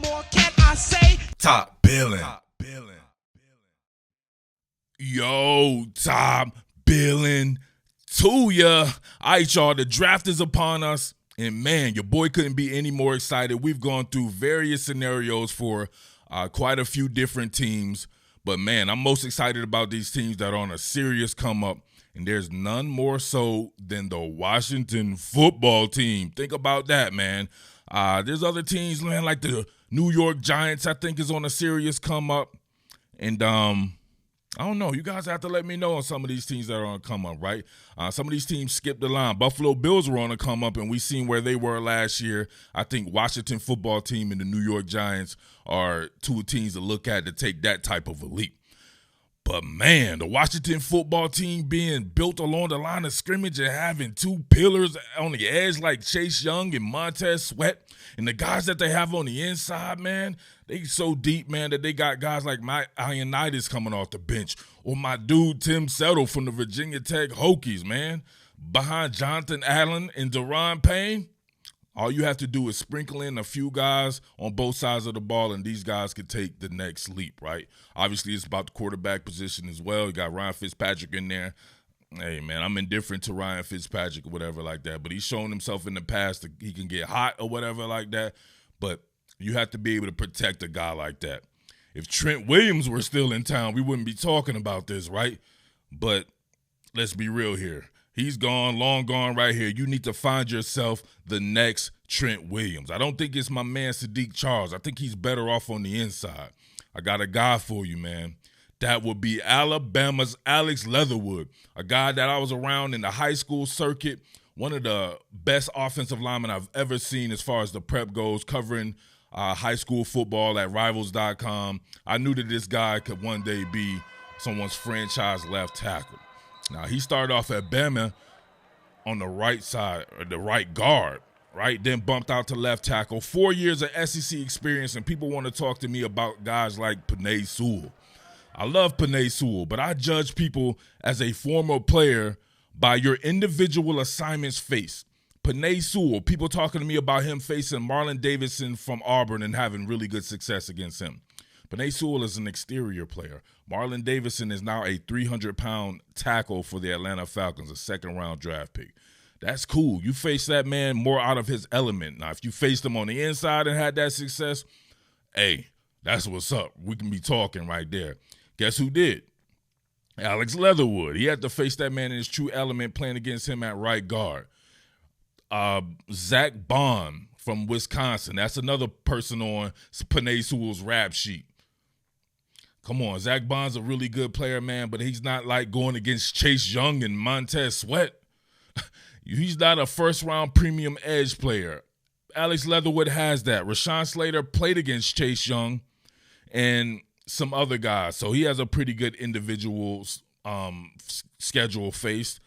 more can I say? Top Billin. Yo, Top Billin to ya. All right, y'all, the draft is upon us. And man, your boy couldn't be any more excited. We've gone through various scenarios for quite a few different teams. But man, I'm most excited about these teams that are on a serious come up. And there's none more so than the Washington football team. Think about that, man. There's other teams, man, like the New York Giants, I think, is on a serious come up. And I don't know. You guys have to let me know on some of these teams that are on a come up, right? Some of these teams skipped the line. Buffalo Bills were on a come up, and we seen where they were last year. I think Washington football team and the New York Giants are two teams to look at to take that type of a leap. But, man, the Washington football team being built along the line of scrimmage and having two pillars on the edge like Chase Young and Montez Sweat, and the guys that they have on the inside, man, they so deep, man, that they got guys like Mike Ioannidis coming off the bench, or my dude Tim Settle from the Virginia Tech Hokies, man, behind Jonathan Allen and Daron Payne. All you have to do is sprinkle in a few guys on both sides of the ball, and these guys could take the next leap, right? Obviously, it's about the quarterback position as well. You got Ryan Fitzpatrick in there. Hey, man, I'm indifferent to Ryan Fitzpatrick or whatever like that, but he's shown himself in the past that he can get hot or whatever like that, but you have to be able to protect a guy like that. If Trent Williams were still in town, we wouldn't be talking about this, right? But let's be real here. He's gone, long gone right here. You need to find yourself the next Trent Williams. I don't think it's my man Sadiq Charles. I think he's better off on the inside. I got a guy for you, man. That would be Alabama's Alex Leatherwood, a guy that I was around in the high school circuit, one of the best offensive linemen I've ever seen as far as the prep goes, covering high school football at Rivals.com. I knew that this guy could one day be someone's franchise left tackle. Now, he started off at Bama on the right side, or the right guard, right? Then bumped out to left tackle. 4 years of SEC experience, and people want to talk to me about guys like Penei Sewell. I love Penei Sewell, but I judge people as a former player by your individual assignments faced. Penei Sewell, people talking to me about him facing Marlon Davidson from Auburn and having really good success against him. Penei Sewell is an exterior player. Marlon Davidson is now a 300-pound tackle for the Atlanta Falcons, a second-round draft pick. That's cool. You face that man more out of his element. Now, if you faced him on the inside and had that success, hey, that's what's up. We can be talking right there. Guess who did? Alex Leatherwood. He had to face that man in his true element playing against him at right guard. Zach Bond from Wisconsin. That's another person on Penei Sewell's rap sheet. Come on, Zach Bond's a really good player, man, but he's not like going against Chase Young and Montez Sweat. He's not a first-round premium edge player. Alex Leatherwood has that. Rashawn Slater played against Chase Young and some other guys, so he has a pretty good individual schedule faced.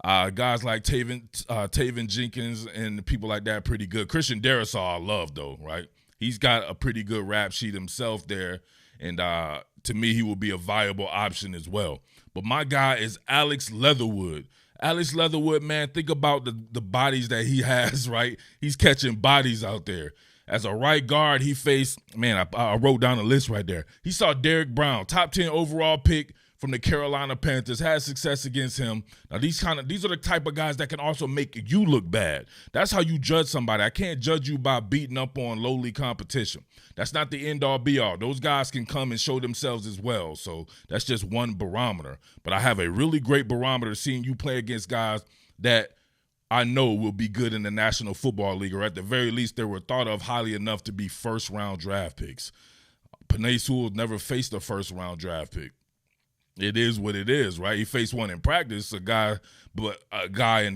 Guys like Taven Jenkins and people like that pretty good. Christian Darrisaw I love, though, right? He's got a pretty good rap sheet himself there. And to me, he will be a viable option as well. But my guy is Alex Leatherwood. Alex Leatherwood, man, think about the bodies that he has, right? He's catching bodies out there. As a right guard, he faced, man, I wrote down a list right there. He saw Derrick Brown, top 10 overall pick from the Carolina Panthers, had success against him. Now, these are the type of guys that can also make you look bad. That's how you judge somebody. I can't judge you by beating up on lowly competition. That's not the end-all, be-all. Those guys can come and show themselves as well, so that's just one barometer. But I have a really great barometer seeing you play against guys that I know will be good in the National Football League, or at the very least they were thought of highly enough to be first-round draft picks. Penei Sewell never faced a first-round draft pick. It is what it is, right? He faced one in practice, a guy in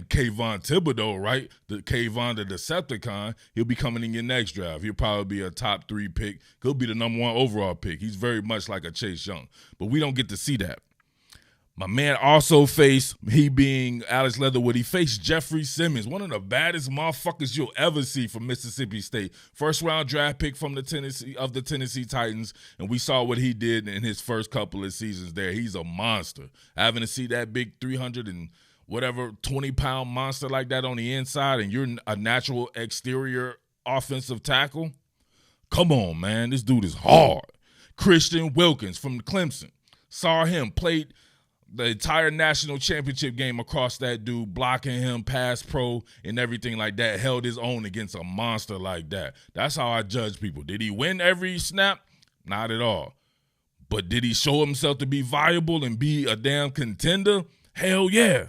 Kayvon Thibodeau, right? The Kayvon the Decepticon. He'll be coming in your next draft. He'll probably be a top 3 pick. He'll be the number 1 overall pick. He's very much like a Chase Young, but we don't get to see that. My man also faced, he being Alex Leatherwood, he faced Jeffrey Simmons, one of the baddest motherfuckers you'll ever see from Mississippi State. First-round draft pick from the Tennessee Titans, and we saw what he did in his first couple of seasons there. He's a monster. Having to see that big 300 and whatever 20-pound monster like that on the inside, and you're a natural exterior offensive tackle, Come on, man. This dude is hard. Christian Wilkins from Clemson. Saw him, played the entire national championship game across that dude, blocking him, pass pro, and everything like that. Held his own against a monster like that. That's how I judge people. Did he win every snap? Not at all. But did he show himself to be viable and be a damn contender? Hell yeah.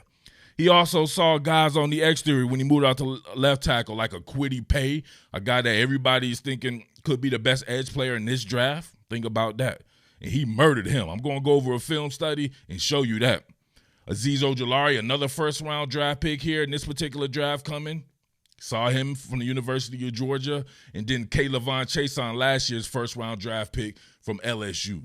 He also saw guys on the exterior when he moved out to left tackle, like a Kwity Paye, a guy that everybody's thinking could be the best edge player in this draft. Think about that. And he murdered him. I'm going to go over a film study and show you that. Azeez Ojulari, another first-round draft pick here in this particular draft coming. Saw him from the University of Georgia. And then K'Lavon Chaisson, last year's first-round draft pick from LSU.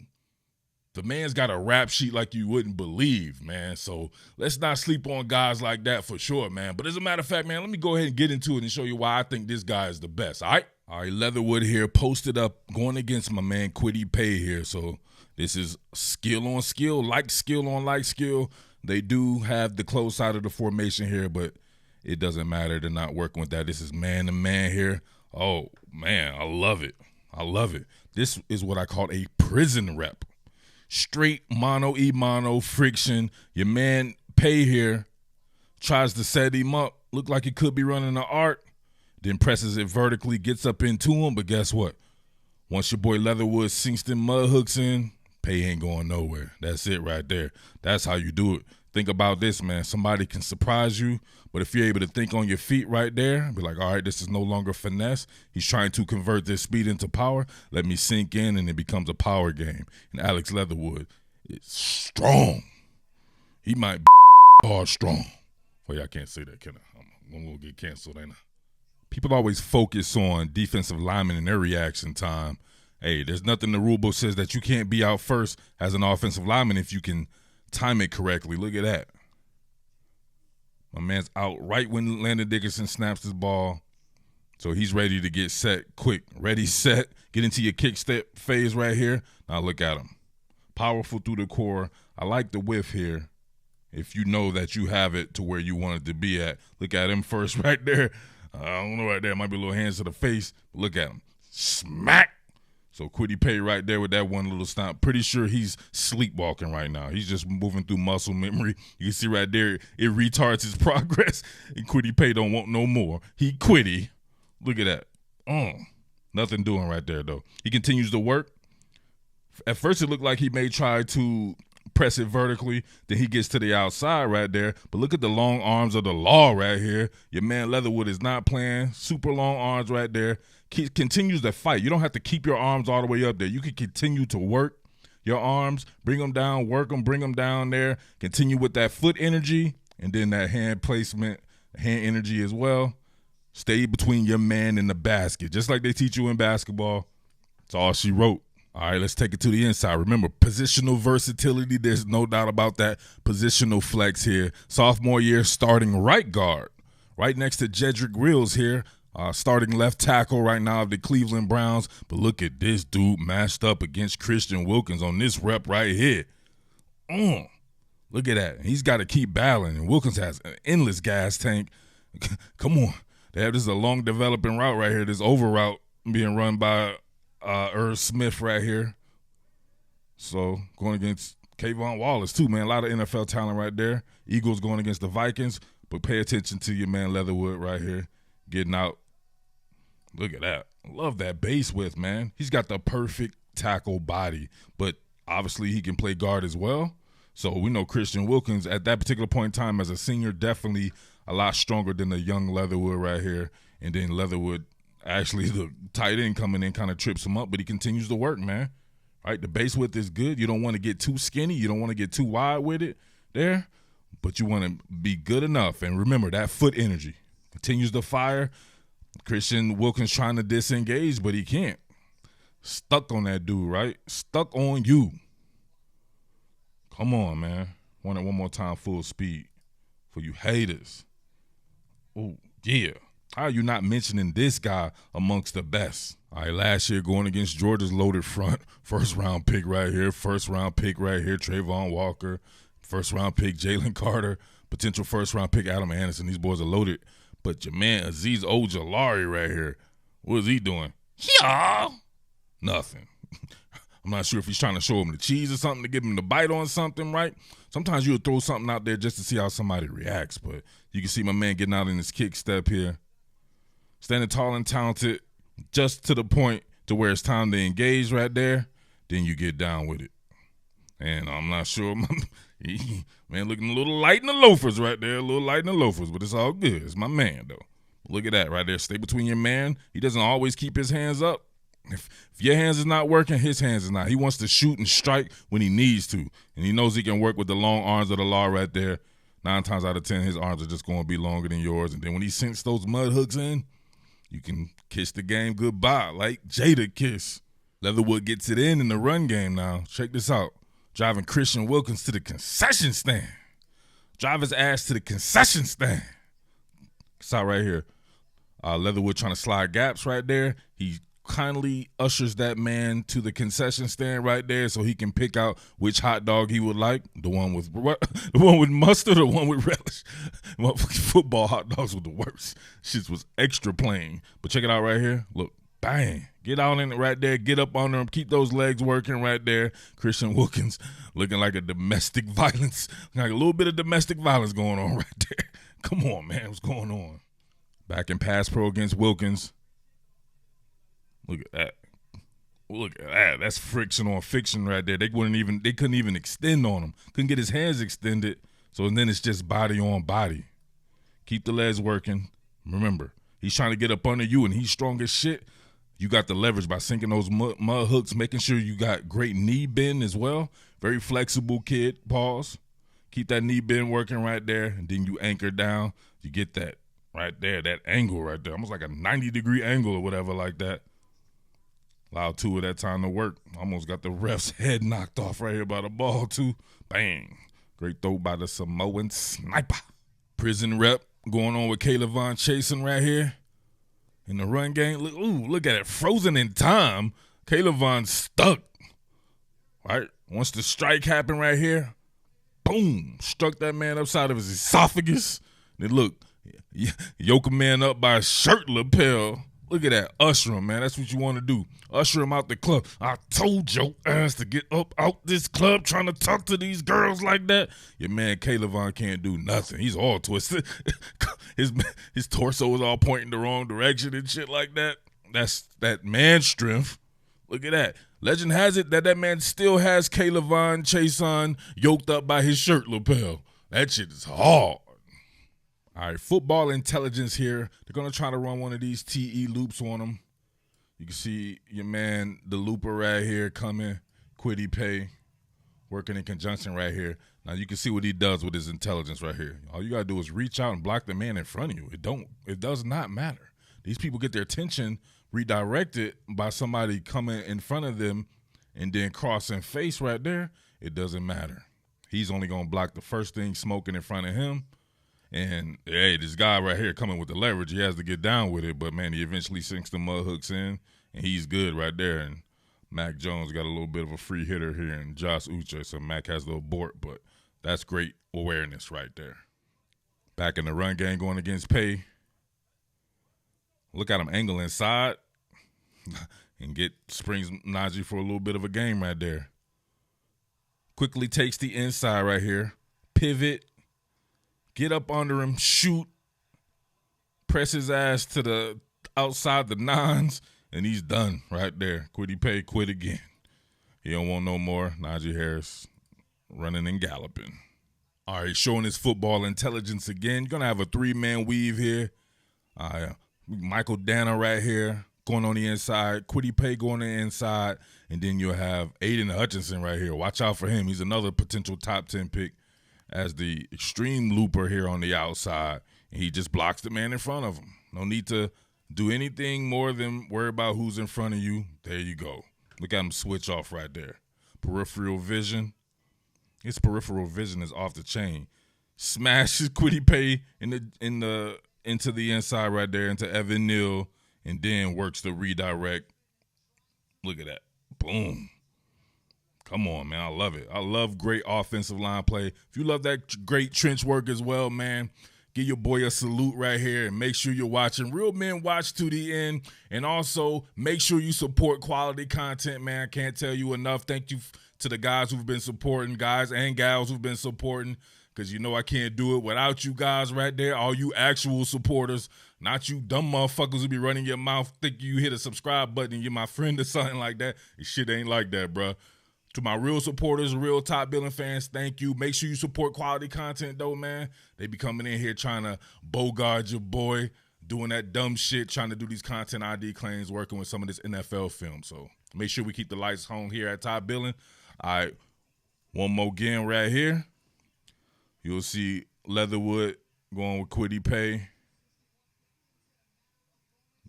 The man's got a rap sheet like you wouldn't believe, man. So let's not sleep on guys like that for sure, man. But as a matter of fact, man, let me go ahead and get into it and show you why I think this guy is the best, all right? All right, Leatherwood here, posted up, going against my man Kwity Paye here. So this is skill on skill, like skill on like skill. They do have the close side of the formation here, but it doesn't matter. They're not working with that. This is man-to-man here. Oh, man, I love it. I love it. This is what I call a prison rep. Straight mono-e-mono friction. Your man Paye here tries to set him up. Look like he could be running an arc. Then presses it vertically, gets up into him. But guess what? Once your boy Leatherwood sinks them mud hooks in, Paye ain't going nowhere. That's it right there. That's how you do it. Think about this, man. Somebody can surprise you, but if you're able to think on your feet right there, be like, all right, this is no longer finesse. He's trying to convert this speed into power. Let me sink in, and it becomes a power game. And Alex Leatherwood is strong. He might be hard strong. Well, yeah, I can't say that, can I? I'm going to get canceled, ain't I? People always focus on defensive linemen and their reaction time. Hey, there's nothing in the rule book says that you can't be out first as an offensive lineman if you can time it correctly. Look at that. My man's out right when Landon Dickerson snaps his ball. So he's ready to get set quick. Ready, set, get into your kick step phase right here. Now look at him. Powerful through the core. I like the whiff here. If you know that you have it to where you want it to be at. Look at him first right there. I don't know right there. Might be a little hands to the face. But look at him. Smack. So Kwity Paye right there with that one little stomp. Pretty sure he's sleepwalking right now. He's just moving through muscle memory. You can see right there, it retards his progress. And Kwity Paye don't want no more. He quitty. Look at that. Nothing doing right there, though. He continues to work. At first, it looked like he may try to press it vertically. Then he gets to the outside right there. But look at the long arms of the law right here. Your man Leatherwood is not playing. Super long arms right there. Continues to fight. You don't have to keep your arms all the way up there. You can continue to work your arms, bring them down, work them, bring them down there. Continue with that foot energy and then that hand placement, hand energy as well. Stay between your man and the basket, just like they teach you in basketball. That's all she wrote. All right, let's take it to the inside. Remember, positional versatility. There's no doubt about that. Positional flex here. Sophomore year starting right guard. Right next to Jedrick Wills here. Starting left tackle right now of the Cleveland Browns. But look at this dude matched up against Christian Wilkins on this rep right here. Look at that. He's got to keep battling. And Wilkins has an endless gas tank. Come on. This is a long developing route right here. This over route being run by Irv Smith right here. So going against Kayvon Wallace too, man. A lot of NFL talent right there. Eagles going against the Vikings. But pay attention to your man Leatherwood right here. Getting out. Look at that. Love that base width, man. He's got the perfect tackle body, but obviously he can play guard as well. So we know Christian Wilkins at that particular point in time as a senior, definitely a lot stronger than the young Leatherwood right here. And then Leatherwood, actually the tight end coming in kind of trips him up, but he continues to work, man. Right? The base width is good. You don't want to get too skinny. You don't want to get too wide with it there, but you want to be good enough. And remember, that foot energy continues to fire. Christian Wilkins trying to disengage, but he can't. Stuck on that dude, right? Stuck on you. Come on, man. Want it one more time, full speed for you haters. Oh, yeah. How are you not mentioning this guy amongst the best? All right, last year going against Georgia's loaded front. First-round pick right here. First-round pick right here, Trayvon Walker. First-round pick, Jalen Carter. Potential first-round pick, Adam Anderson. These boys are loaded. But your man Azeez Ojulari right here, what is he doing? Yeah. Nothing. I'm not sure if he's trying to show him the cheese or something to give him the bite on something, right? Sometimes you'll throw something out there just to see how somebody reacts, but you can see my man getting out in his kick step here. Standing tall and talented, just to the point to where it's time to engage right there, then you get down with it. And I'm not sure, man, looking a little light in the loafers right there, a little light in the loafers, but it's all good. It's my man, though. Look at that right there. Stay between your man. He doesn't always keep his hands up. If your hands is not working, his hands is not. He wants to shoot and strike when he needs to, and he knows he can work with the long arms of the law right there. 9 times out of 10, his arms are just going to be longer than yours, and then when he sinks those mud hooks in, you can kiss the game goodbye like Jada kiss. Leatherwood gets it in the run game now. Check this out. Driving Christian Wilkins to the concession stand. Drive his ass to the concession stand. It's out right here. Leatherwood trying to slide gaps right there. He kindly ushers that man to the concession stand right there so he can pick out which hot dog he would like. The one with mustard or the one with relish. Football hot dogs were the worst. Shit was extra plain. But check it out right here. Look, bang. Get out in it right there. Get up on him. Keep those legs working right there. Christian Wilkins looking like a domestic violence. Like a little bit of domestic violence going on right there. Come on, man. What's going on? Back in pass pro against Wilkins. Look at that. Look at that. That's friction on fiction right there. They couldn't even extend on him. Couldn't get his hands extended. So then it's just body on body. Keep the legs working. Remember, he's trying to get up under you and he's strong as shit. You got the leverage by sinking those mud hooks, making sure you got great knee bend as well. Very flexible kid. Pause. Keep that knee bend working right there, and then you anchor down. You get that right there, that angle right there. Almost like a 90-degree angle or whatever like that. Allowed 2 of that time to work. Almost got the ref's head knocked off right here by the ball, too. Bang. Great throw by the Samoan sniper. Prison rep going on with Caleb chasing right here. In the run game, look at it. Frozen in time. Caleb stuck. Right? Once the strike happened right here, boom, struck that man upside of his esophagus. Then look, yoke a man up by a shirt lapel. Look at that. Usher him, man. That's what you want to do. Usher him out the club. I told your ass to get up out this club trying to talk to these girls like that. Your man Caleb can't do nothing. He's all twisted. His torso is all pointing the wrong direction and shit like that. That's that man strength. Look at that. Legend has it that man still has Caleb Chason yoked up by his shirt lapel. That shit is hard. All right, football intelligence here. They're going to try to run one of these TE loops on them. You can see your man, the looper right here coming, Quiddy Pay, working in conjunction right here. Now you can see what he does with his intelligence right here. All you got to do is reach out and block the man in front of you. It does not matter. These people get their attention redirected by somebody coming in front of them and then crossing face right there. It doesn't matter. He's only going to block the first thing smoking in front of him. And, hey, this guy right here coming with the leverage, he has to get down with it. But, man, he eventually sinks the mud hooks in, and he's good right there. And Mac Jones got a little bit of a free hitter here, and Josh Uche, so Mac has the abort. But that's great awareness right there. Back in the run game going against Pay. Look at him angle inside and springs Najee for a little bit of a game right there. Quickly takes the inside right here. Pivot. Get up under him, shoot, press his ass to the outside the nines, and he's done right there. Quiddy Pay, quit again. He don't want no more. Najee Harris running and galloping. All right, showing his football intelligence again. You're going to have a 3-man weave here. Michael Dana right here going on the inside. Quiddy Pay going on the inside. And then you'll have Aiden Hutchinson right here. Watch out for him. He's another potential top 10 pick as the extreme looper here on the outside, and he just blocks the man in front of him. No need to do anything more than worry about who's in front of you. There you go. Look at him switch off right there. Peripheral vision. His peripheral vision is off the chain. Smashes Quiddy Pay into the inside right there, into Evan Neal, and then works the redirect. Look at that. Boom. Come on, man. I love it. I love great offensive line play. If you love that great trench work as well, man, give your boy a salute right here and make sure you're watching. Real men watch to the end. And also make sure you support quality content, man. I can't tell you enough. Thank you to the guys who've been supporting, guys and gals who've been supporting, because you know I can't do it without you guys right there, all you actual supporters, not you dumb motherfuckers who be running your mouth, think you hit a subscribe button and you're my friend or something like that. This shit ain't like that, bro. To my real supporters, real top Billin fans, thank you. Make sure you support quality content, though, man. They be coming in here trying to bogart your boy, doing that dumb shit, trying to do these content ID claims, working with some of this NFL film. So make sure we keep the lights on here at Top Billin. All right, one more game right here. You'll see Leatherwood going with Quiddy Pay.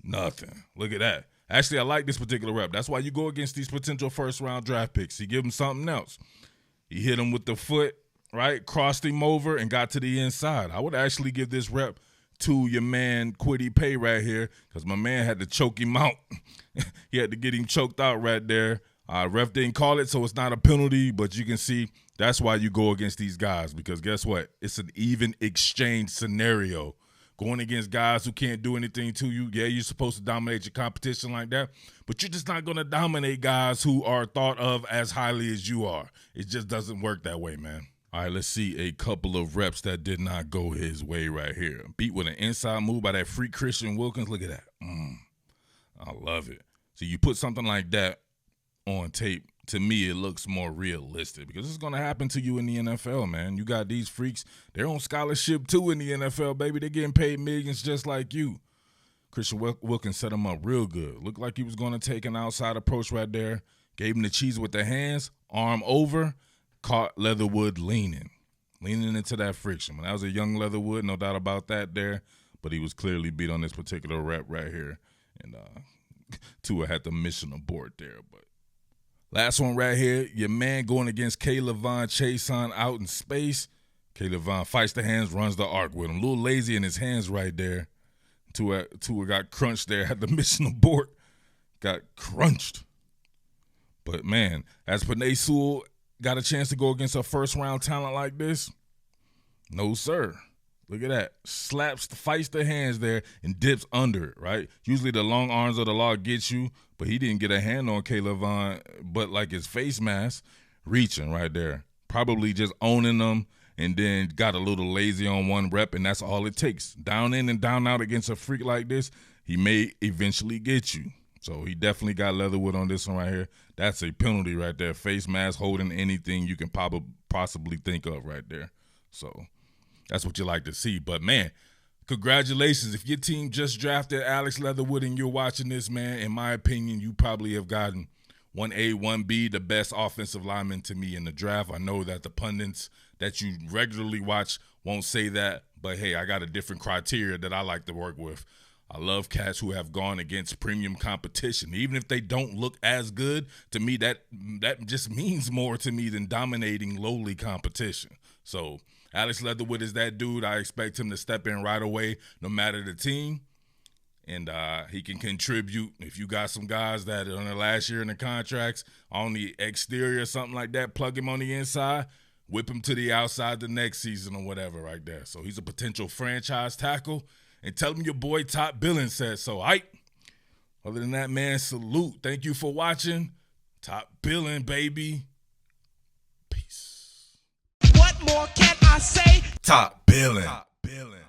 Nothing. Look at that. Actually, I like this particular rep. That's why you go against these potential first-round draft picks. You give him something else. He hit him with the foot, right? Crossed him over and got to the inside. I would actually give this rep to your man Quiddy Pay right here, because my man had to choke him out. He had to get him choked out right there. Ref didn't call it, so it's not a penalty, but you can see that's why you go against these guys, because guess what? It's an even exchange scenario. Going against guys who can't do anything to you. Yeah, you're supposed to dominate your competition like that, but you're just not going to dominate guys who are thought of as highly as you are. It just doesn't work that way, man. All right, let's see a couple of reps that did not go his way right here. Beat with an inside move by that freak Christian Wilkins. Look at that. I love it. So you put something like that on tape, to me, it looks more realistic, because it's going to happen to you in the NFL, man. You got these freaks. They're on scholarship, too, in the NFL, baby. They're getting paid millions just like you. Christian Wilkins set him up real good. Looked like he was going to take an outside approach right there. Gave him the cheese with the hands, arm over, caught Leatherwood leaning into that friction. That was a young Leatherwood, no doubt about that there, but he was clearly beat on this particular rep right here. And Tua had the mission aboard there, but last one right here, your man going against K'Lavon Chaisson out in space. K'Lavon fights the hands, runs the arc with him. A little lazy in his hands right there. Tua got crunched there, had the mission abort, got crunched. But, man, as Penei Sewell got a chance to go against a first-round talent like this? No, sir. Look at that. Fights the hands there and dips under it, right? Usually the long arms of the law get you, but he didn't get a hand on K'Lavon, but like his face mask, reaching right there. Probably just owning them, and then got a little lazy on one rep, and that's all it takes. Down in and down out against a freak like this, he may eventually get you. So he definitely got Leatherwood on this one right here. That's a penalty right there. Face mask holding anything you can possibly think of right there. So that's what you like to see. But, man, congratulations. If your team just drafted Alex Leatherwood and you're watching this, man, in my opinion, you probably have gotten 1A, 1B, the best offensive lineman to me in the draft. I know that the pundits that you regularly watch won't say that, but, hey, I got a different criteria that I like to work with. I love cats who have gone against premium competition. Even if they don't look as good, to me, that just means more to me than dominating lowly competition. So Alex Leatherwood is that dude. I expect him to step in right away, no matter the team. And he can contribute. If you got some guys that are on their last year in the contracts on the exterior or something like that, plug him on the inside, whip him to the outside the next season or whatever right there. So he's a potential franchise tackle. And tell him your boy Top Billin said so. Other than that, man, salute. Thank you for watching. Top Billin, baby. Peace. What more can I say? Top Billin. Top Billin.